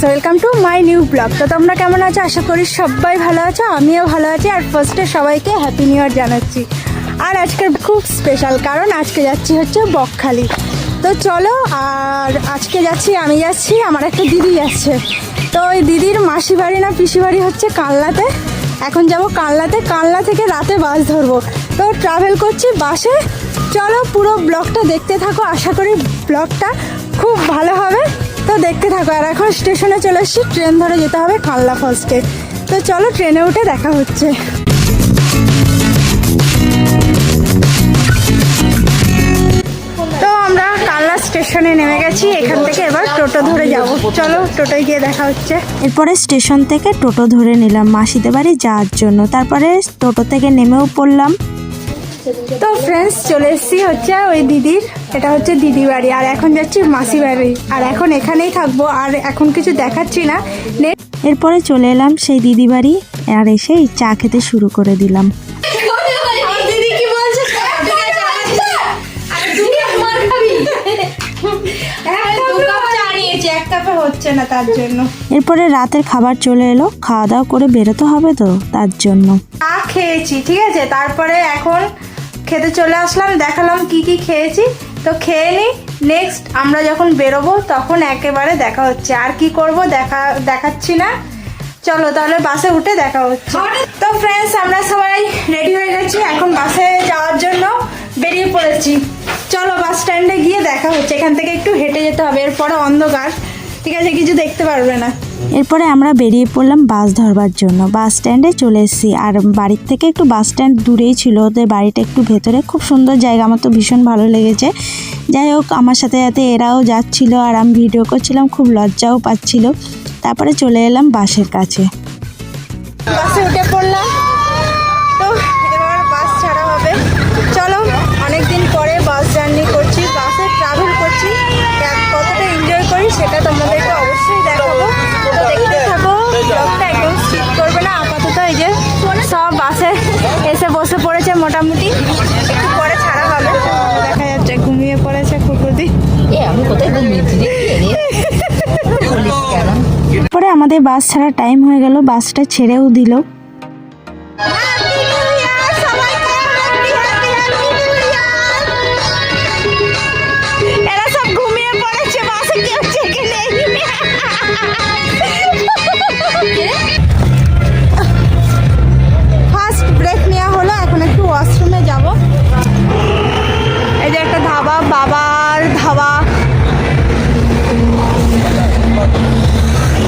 Welcome to my new blog. তো তোমরা কেমন আছো? আশা করি সবাই ভালো আছো, আমিও ভালো আছি। আর ফার্স্টে সবাইকে হ্যাপি নিউ ইয়ার জানাচ্ছি। আর আজকের খুব স্পেশাল, কারণ আজকে যাচ্ছি হচ্ছে বকখালি। তো চলো, আর আজকে আমি যাচ্ছি, আমার একটা দিদি যাচ্ছে। তো ওই দিদির মাসি বাড়ি না পিসি বাড়ি হচ্ছে কালনাতে। এখন যাব কালনাতে, কালনা থেকে রাতে বাস ধরবো। তো ট্রাভেল করছি বাসে। চলো পুরো ব্লগটা দেখতে থাকো, আশা করি ব্লগটা খুব ভালো হবে। তো দেখতে থাকো। আর এখন স্টেশনে চলে এসেছি, ট্রেন ধরে যেতে হবে কালনা ফার্স্টে। তো চলো ট্রেনে উঠে দেখা হচ্ছে। তো আমরা কালনা স্টেশনে নেমে গেছি, এখান থেকে এবার টোটো ধরে যাব। চলো টোটোয় গিয়ে দেখা হচ্ছে। এরপরে স্টেশন থেকে টোটো ধরে নিলাম মাসিদের বাড়ি যাওয়ার জন্য। তারপরে টোটো থেকে নেমেও পড়লাম। তো ফ্রেন্ডস, চলে এসেছি হচ্ছে ওই দিদির, এটা হচ্ছে দিদি বাড়ি। আর এখন যাচ্ছি মাসি বাড়ি, আর এখন এখানেই থাকবো। আর এখন কিছু দেখাচ্ছি না। এরপরে চলে এলাম সেই দিদি বাড়ি, আর এসে চা খেতে শুরু করে দিলাম। হচ্ছে না তার জন্য। এরপরে রাতের খাবার চলে এলো, খাওয়া দাওয়া করে বেরোতে হবে তো তার জন্য। চা খেয়েছি, ঠিক আছে। তারপরে এখন খেতে চলে আসলাম, দেখালাম কি কি খেয়েছি। তো খেয়ে নিই, নেক্সট আমরা যখন বেরোবো তখন একেবারে দেখা হচ্ছে। আর কি করব দেখাচ্ছি না। চলো তাহলে বাসে উঠে দেখা হচ্ছে। তো ফ্রেন্ডস, আমরা সবাই রেডি হয়ে গেছি, এখন বাসে যাওয়ার জন্য বেরিয়ে পড়েছি। চলো বাস স্ট্যান্ডে গিয়ে দেখা হচ্ছে। এখান থেকে একটু হেঁটে যেতে হবে, এরপরে অন্ধকার, ঠিক আছে, কিছু দেখতে পারবে না। এরপরে আমরা বেরিয়ে পড়লাম বাস ধরবার জন্য। বাস স্ট্যান্ডে চলে এসেছি। আর বাড়ির থেকে একটু বাস স্ট্যান্ড দূরেই ছিল, ওদের বাড়িটা একটু ভেতরে। খুব সুন্দর জায়গা, আমার তো ভীষণ ভালো লেগেছে। যাই হোক, আমার সাথে সাথে এরাও যাচ্ছিল, আর আমি ভিডিও করছিলাম, খুব লজ্জাও পাচ্ছিল। তারপরে চলে এলাম বাসের কাছে। বাসে উঠে পড়লাম। তো এবার বাস ছাড়া হবে। চলো, অনেকদিন পরে বাস জার্নি করছি, বাসে ট্রাভেল করছি। কতটা এনজয় করি সেটা তোমাদেরকে অবশ্যই দেখাবো। তো দেখতে থাকো, ব্লগটা একদম স্কিপ করবে না। আপাতত এই যে সব বাসে এসে বসে পড়েছে, মোটামুটি একটু পরে ছাড়া হবে। দেখা যাচ্ছে ঘুমিয়ে পড়েছে কুকুরদি। পরে আমাদের বাস ছাড়া টাইম হয়ে গেল, বাসটা ছেড়েও দিল। এরা সব ঘুমিয়ে পড়েছে, বাসে কেউ জেগে নেই। ফার্স্ট ব্রেক নেওয়া হলো, এখন একটু ওয়াশরুমে যাব। এই যে একটা ধাবা, বাবার ধাবা।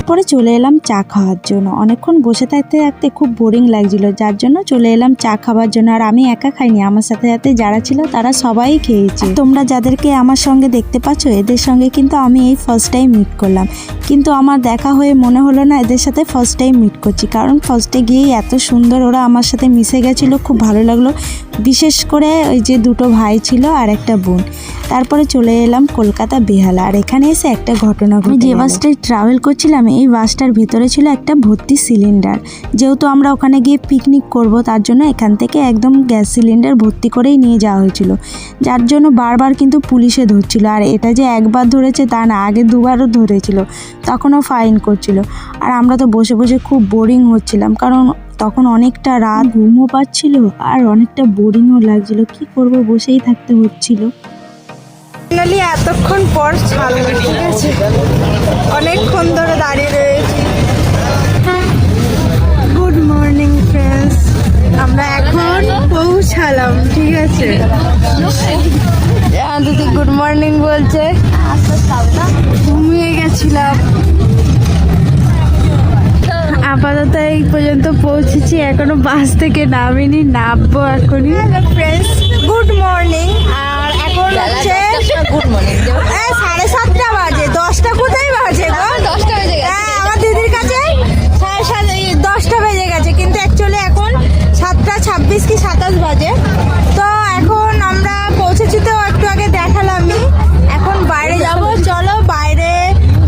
পরে চলে এলাম চা খাওয়ার জন্য। অনেকক্ষণ বসে থাকতে থাকতে খুব বোরিং লাগছিল, যার জন্য চলে এলাম চা খাওয়ার জন্য। আর আমি একা খাইনি, আমার সাথে সাথে যারা ছিল তারা সবাই খেয়েছে। তোমরা যাদেরকে আমার সঙ্গে দেখতে পাচ্ছ, এদের সঙ্গে কিন্তু আমি এই ফার্স্ট টাইম মিট করলাম। কিন্তু আমার দেখা হয়ে মনে হলো না এদের সাথে ফার্স্ট টাইম মিট করছি, কারণ ফার্স্টে গিয়েই এত সুন্দর ওরা আমার সাথে মিশে গেছিলো, খুব ভালো লাগলো। বিশেষ করে ওই যে দুটো ভাই ছিল আর একটা বোন। তারপরে চলে এলাম কলকাতা বেহালা। আর এখানে এসে একটা ঘটনা ঘটে। যে বাসটায় ট্রাভেল করছিলাম, এই বাসটার ভেতরে ছিল একটা ভর্তি সিলিন্ডার। যেহেতু আমরা ওখানে গিয়ে পিকনিক করব, তার জন্য এখান থেকে একদম গ্যাস সিলিন্ডার ভর্তি করেই নিয়ে যাওয়া হয়েছিল, যার জন্য বারবার কিন্তু পুলিশে ধরছিল। আর এটা যে একবার ধরেছে তা না, আগে দুবারও ধরেছিল, তখনও ফাইন করছিল। আর আমরা তো বসে বসে খুব বোরিং হচ্ছিলাম, কারণ তখন অনেকটা রাত, ঘুমও পাচ্ছিল আর অনেকটা বোরিংও লাগছিল। কি করব, বসেই থাকতে হচ্ছিল। ফাইনালি এতক্ষণ পর ছাড়লো, ঠিক আছে, অনেকক্ষণ ধরে দাঁড়িয়ে রয়েছি। গুড মর্নিং ফ্রেন্ডস, আমরা এখন পৌঁছালাম, ঠিক আছে। দিদি গুড মর্নিং বলছে, ঘুমিয়ে গেছিলাম। আপাতত এই পর্যন্ত পৌঁছেছি, এখনো বাস থেকে নামিনি, নামবো এখনই। Friends, good morning. আর এখন হচ্ছে 7:30 বাজে। 10টা কোথায় বাজে গো? 10টা বেজে গেছে। হ্যাঁ, আমার দিদির কাছে 10টা বেজে গেছে, কিন্তু অ্যাকচুয়ালি এখন 7:26 কি 27 বাজে। তো এখন আমরা পৌঁছেছি, তো একটু আগে দেখালামই। এখন বাইরে যাব, চলো বাইরে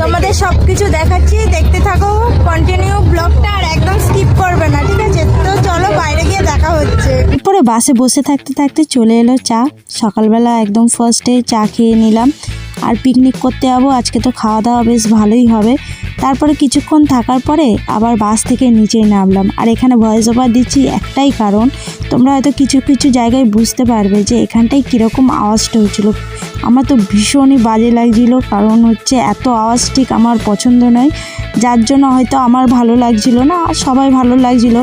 তোমাদের সবকিছু দেখাচ্ছি, দেখতে থাকো কন্টিনিউ ব্লগটা, আর একদম স্কিপ করবে না, ঠিক আছে। তো চলো বাইরে গিয়ে দেখা হচ্ছে। এরপরে বাসে বসে থাকতে থাকতে চলে এলো চা। সকালবেলা একদম ফার্স্টে চা খেয়ে নিলাম। আর পিকনিক করতে যাবো আজকে, তো খাওয়া দাওয়া বেশ ভালোই হবে। তারপরে কিছুক্ষণ থাকার পরে আবার বাস থেকে নিচেই নামলাম। আর এখানে ভয়েস ওভার দিচ্ছি একটাই কারণ, তোমরা হয়তো কিছু কিছু জায়গায় বুঝতে পারবে যে এখানটায় কীরকম আওয়াজটা হচ্ছিলো। আমার তো ভীষণই বাজে লাগছিল, কারণ হচ্ছে এত আওয়াজ ঠিক আমার পছন্দ নয়, যার জন্য হয়তো আমার ভালো লাগছিল না, আর সবাই ভালো লাগছিল।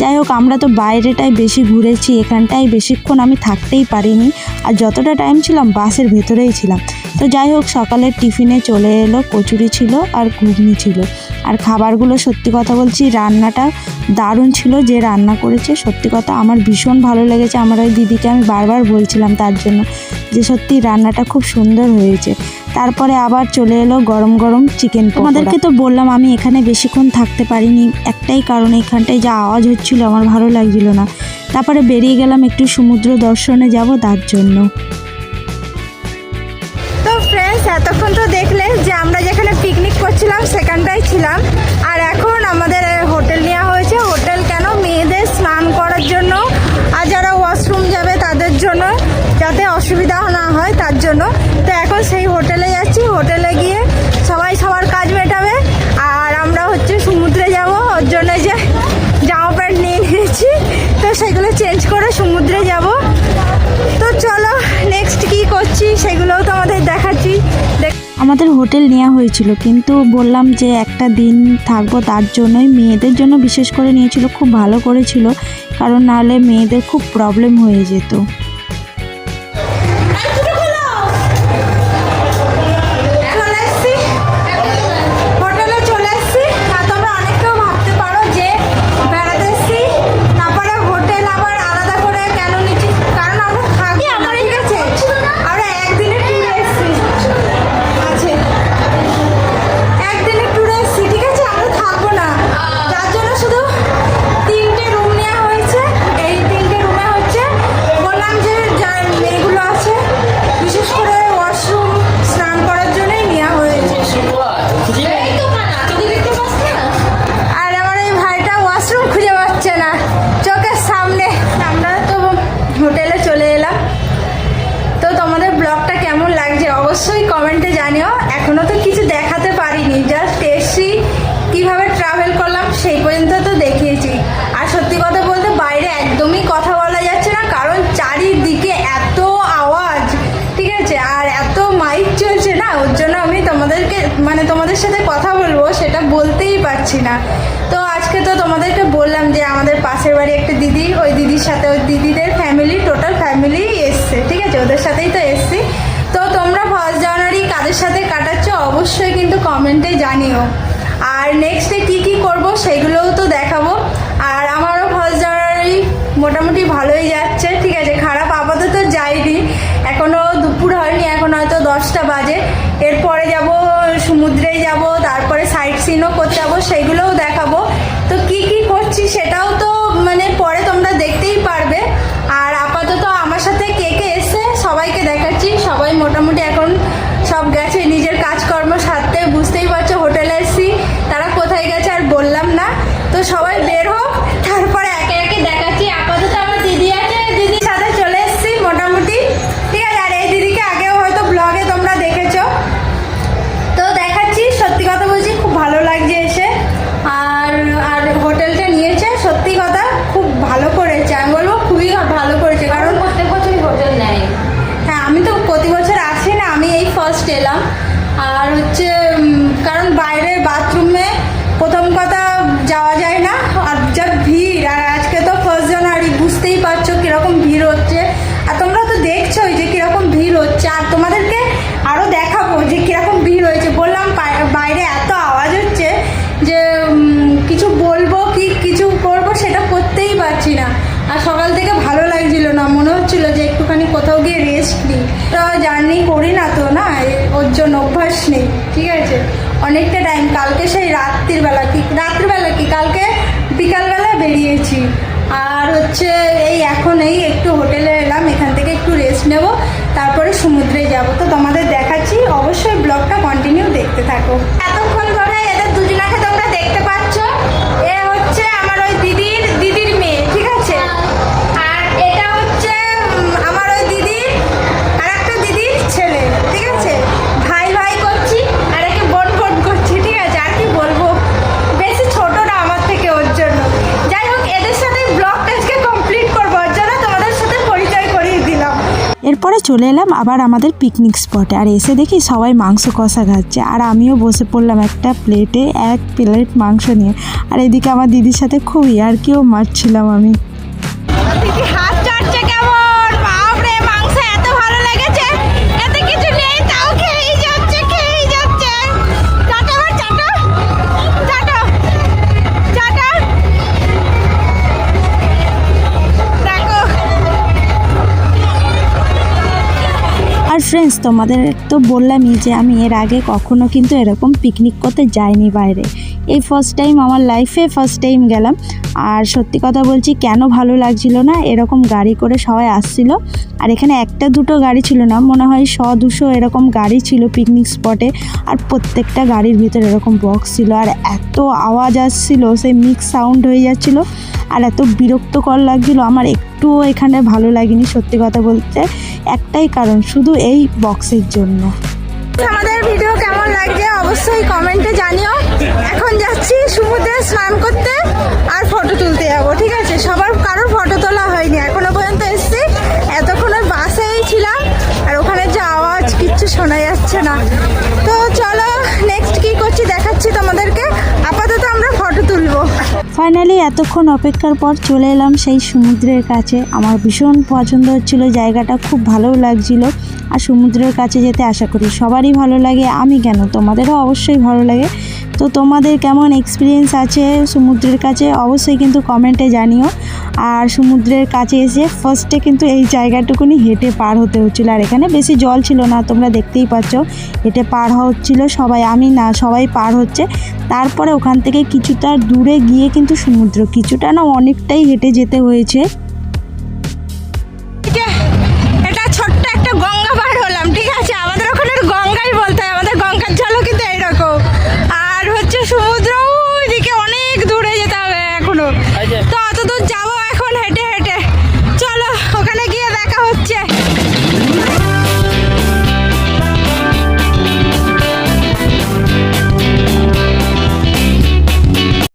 যাই হোক, আমরা তো বাইরেটাই বেশি ঘুরেছি, এখানটায় বেশিক্ষণ আমি থাকতেই পারিনি। আর যতটা টাইম ছিলাম বাসের ভেতরেই ছিলাম। তো যাই হোক, সকালের টিফিনে চলে এলো কচুরি ছিল আর ঘুগনি ছিল। আর খাবারগুলো সত্যি কথা বলছি রান্নাটা দারুণ ছিল, যে রান্না করেছে সত্যি কথা আমার ভীষণ ভালো লেগেছে। আমার ওই দিদিকে আমি বারবার বলছিলাম তার জন্য যে সত্যি রান্নাটা খুব সুন্দর হয়েছে। তারপরে আবার চলে এলো গরম গরম চিকেন। তোমাদেরকে তো বললাম আমি এখানে বেশিক্ষণ থাকতে পারিনি, একটাই কারণ এখানটায় যা আওয়াজ হচ্ছিল আমার ভালো লাগছিল না। তারপরে বেরিয়ে গেলাম একটু সমুদ্র দর্শনে যাব তার জন্য। তো ফ্রেন্ডস, এতক্ষণ তো দেখলে যে আমরা যেখানে পিকনিক করছিলাম সেখানটাই ছিলাম। আর এখন আমাদের হোটেল নেওয়া হয়েছে। হোটেল কেন? মেয়েদের স্নান করার জন্য, আর যারা ওয়াশরুম যাবে তাদের জন্য, যাতে অসুবিধা না হয় তার জন্য। তো এখন সেই হোটেলে যাচ্ছি। হোটেলে গিয়ে সবাই সবার কাজ মেটাবে, আর আমরা হচ্ছে সমুদ্রে যাব। ওর জন্য যে জামা প্যান্ট নিয়ে নিয়েছি, তো সেগুলো চেঞ্জ করে সমুদ্রে যাব। তো চলো নেক্সট কি করছি সেগুলোও তো আমাদের দেখাচ্ছি। আমাদের হোটেল নেওয়া হয়েছিল, কিন্তু বললাম যে একটা দিন থাকবো তার জন্যই, মেয়েদের জন্য বিশেষ করে নিয়েছিল। খুব ভালো করেছিল, কারণ নাহলে মেয়েদের খুব প্রবলেম হয়ে যেত। হোটেলে চলে এলাম। তো তোমাদের ব্লগটা কেমন লাগছে অবশ্যই কমেন্টে জানিও। এখনো তো কিছু দেখাতে পারিনি, জাস্ট এসছি, কিভাবে ট্রাভেল করলাম সেই পর্যন্ত তো দেখিয়েছি। আর সত্যি কথা বলতে বাইরে একদমই কথা বলা যাচ্ছে না, কারণ চারিদিকে এত আওয়াজ, ঠিক আছে, আর এত মাইক চলছে না, ওর জন্য আমি তোমাদের সাথে কথা বলবো সেটা বলতেই পারছি না। তো আজকে তো তোমাদেরকে বললাম যে আমাদের পাশের বাড়ি একটা দিদি, ওই দিদির সাথে ওই দিদিদের ফ্যামিলি, টোটাল ফ্যামিলি এসছে, ঠিক আছে, ওদের সাথেই তো এসছি। তো তোমরা 1 জানুয়ারি কাদের সাথে কাটাচ্ছ অবশ্যই কিন্তু কমেন্টে জানিও। আর নেক্সটে কি কি করব সেগুলোও তো দেখাবো। আর আমারও 1 জানুয়ারি মোটামুটি ভালোই যাচ্ছে, ঠিক আছে, খারাপ আপাতত যাইনি, এখনও দুপুর হয়নি, এখন হয়তো 10টা বাজে। এরপরে যাব সমুদ্রেই যাব, তারপরে সাইট সিনও করতে যাবো, সেইগুলোও দেখাবো। তো কি কি করছি সেটাও তো পরে তোমরা দেখতেই পারবে। আর আপাতত আমার সাথে কে কে এসছে সবাইকে দেখাচ্ছি। সবাই মোটামুটি এখন সব গেছে নিজের কাজকর্ম সারতে, বুঝতেই পারছো হোটেলে এসছি, তারা কোথায় গেছে আর বললাম না। তো সবাই বের হোক, তারপরে একে একে দেখাচ্ছি। আপাতত আমার দিদি আছে, দিদির সাথে চলে এসছি মোটামুটি, ঠিক আছে। আর এই দিদিকে আগেও হয়তো ব্লগে তোমরা দেখেছো, তো দেখাচ্ছি। সত্যি কথা বলছি খুব ভালো লাগছে এসে। আর আর হোটেলটা নিয়েছে, সত্যি কথা খুব ভালো করেছে, আমি বলবো খুবই ভালো করেছে, কারণ প্রত্যেক বছরই হোটেল নেয়। হ্যাঁ, আমি তো প্রতি বছর আসি না, আমি এই ফার্স্ট এলাম। আর হচ্ছে কারণ বাইরের বাথরুমে প্রথম কথা যাওয়া যায় না, আর যা ভিড়। আর আজকে তো 1 জানুয়ারি, বুঝতেই পারছো কীরকম ভিড় হচ্ছে, আর তোমরা তো দেখছোই যে কীরকম ভিড় হচ্ছে। আর তোমাদেরকে আরও দেখাবো যে কীরকম ভিড় হয়েছে। বললাম বাইরে এত আওয়াজ হচ্ছে যে কিছু বলবো কি কিছু করবো সেটা করতেই পারছি না। আর সকাল থেকে ভালো লাগছিল না, মনে হচ্ছিল যে একটুখানি কোথাও গিয়ে রেস্ট নিই। তো জার্নি করি না তো, না ওর জন্য অভ্যাস নেই, ঠিক আছে, অনেকটা টাইম। কালকে সেই রাত্রিবেলা কি কালকে বিকালবেলা বেরিয়েছি। আর হচ্ছে এখন একটু হোটেলে এলাম, এখান থেকে একটু রেস্ট নেব, তারপরে সমুদ্রে যাব। তো তোমাদের দেখাচ্ছি, অবশ্যই ব্লগটা কন্টিনিউ দেখতে থাকো। এতক্ষণ ধরে এদের দুজনাকে তোমরা দেখতে পাচ্ছ, এ হচ্ছে আমার ওই দিদির মেয়ে, ঠিক আছে, আর এটা এরপরে চলে এলাম আবার আমাদের পিকনিক স্পটে, আর এসে দেখি সবাই মাংস কষা খাচ্ছে, আর আমিও বসে পড়লাম একটা প্লেটে, এক প্লেট মাংস নিয়ে। আর এদিকে আমার দিদির সাথে খুব ইয়ার্কিও মারছিলাম আমি। দিদি হাত চাটছে কেমন, বাপরে মাংস এত ভালো লেগেছে, এতে কিছু নেই তাও খেয়েই যাচ্ছে খেয়েই যাচ্ছে। চাটো আবার চাটো, চাটো চাটো, দেখো। আর ফ্রেন্ডস, তোমাদের তো বললামই যে আমি এর আগে কখনো কিন্তু এরকম পিকনিক করতে যাইনি বাইরে, এই ফার্স্ট টাইম আমার লাইফে ফার্স্ট টাইম গেলাম। আর সত্যি কথা বলছি, কেন ভালো লাগছিল না, এরকম গাড়ি করে সবাই আসছিল, আর এখানে একটা দুটো গাড়ি ছিল না, মনে হয় 100-200 এরকম গাড়ি ছিল পিকনিক স্পটে। আর প্রত্যেকটা গাড়ির ভিতরে এরকম বক্স ছিল, আর এত আওয়াজ আসছিল, সেই মিক্স সাউন্ড হয়ে যাচ্ছিল, আর এত বিরক্তকর লাগছিল। আমার একটুও এখানে ভালো লাগেনি সত্যি কথা বলতে, একটাই কারণ, শুধু এই বক্সের জন্য। আমাদের ভিডিও কেমন লাগছে অবশ্যই কমেন্টে জানিও। এখন যাচ্ছি সমুদ্রে স্নান করতে আর ফটো তুলতে যাবো, ঠিক আছে? সবার কারোর ফটো তোলা হয়নি এখনো পর্যন্ত, এসছি এতক্ষণ ওই বাসেই ছিলাম, আর ওখানে যে আওয়াজ কিচ্ছু শোনা যাচ্ছে না। তো চলো নেক্সট কি করছি দেখাচ্ছি তোমাদেরকে, আপাতত আমরা ফটো তুলবো। ফাইনালি এতক্ষণ অপেক্ষার পর চলে এলাম সেই সমুদ্রের কাছে। আমার ভীষণ পছন্দ হচ্ছিল জায়গাটা, খুব ভালো লাগছিল। আর সমুদ্রের কাছে যেতে আশা করি সবারই ভালো লাগে, আমি কেন, তোমাদেরও অবশ্যই ভালো লাগে। তো তোমাদের কেমন এক্সপিরিয়েন্স আছে সমুদ্রের কাছে অবশ্যই কিন্তু কমেন্টে জানিও। আর সমুদ্রের কাছে এসে ফার্স্টে কিন্তু এই জায়গাটুকুনি হেঁটে পার হতে হচ্ছিলো, আর এখানে বেশি জল ছিল না, তোমরা দেখতেই পাচ্ছ, হেঁটে পার হচ্ছিল সবাই, আমি না, সবাই পার হচ্ছে। তারপরে ওখান থেকে কিছুটা দূরে গিয়ে কিন্তু সমুদ্র, কিছুটা না অনেকটাই হেঁটে যেতে হয়েছে।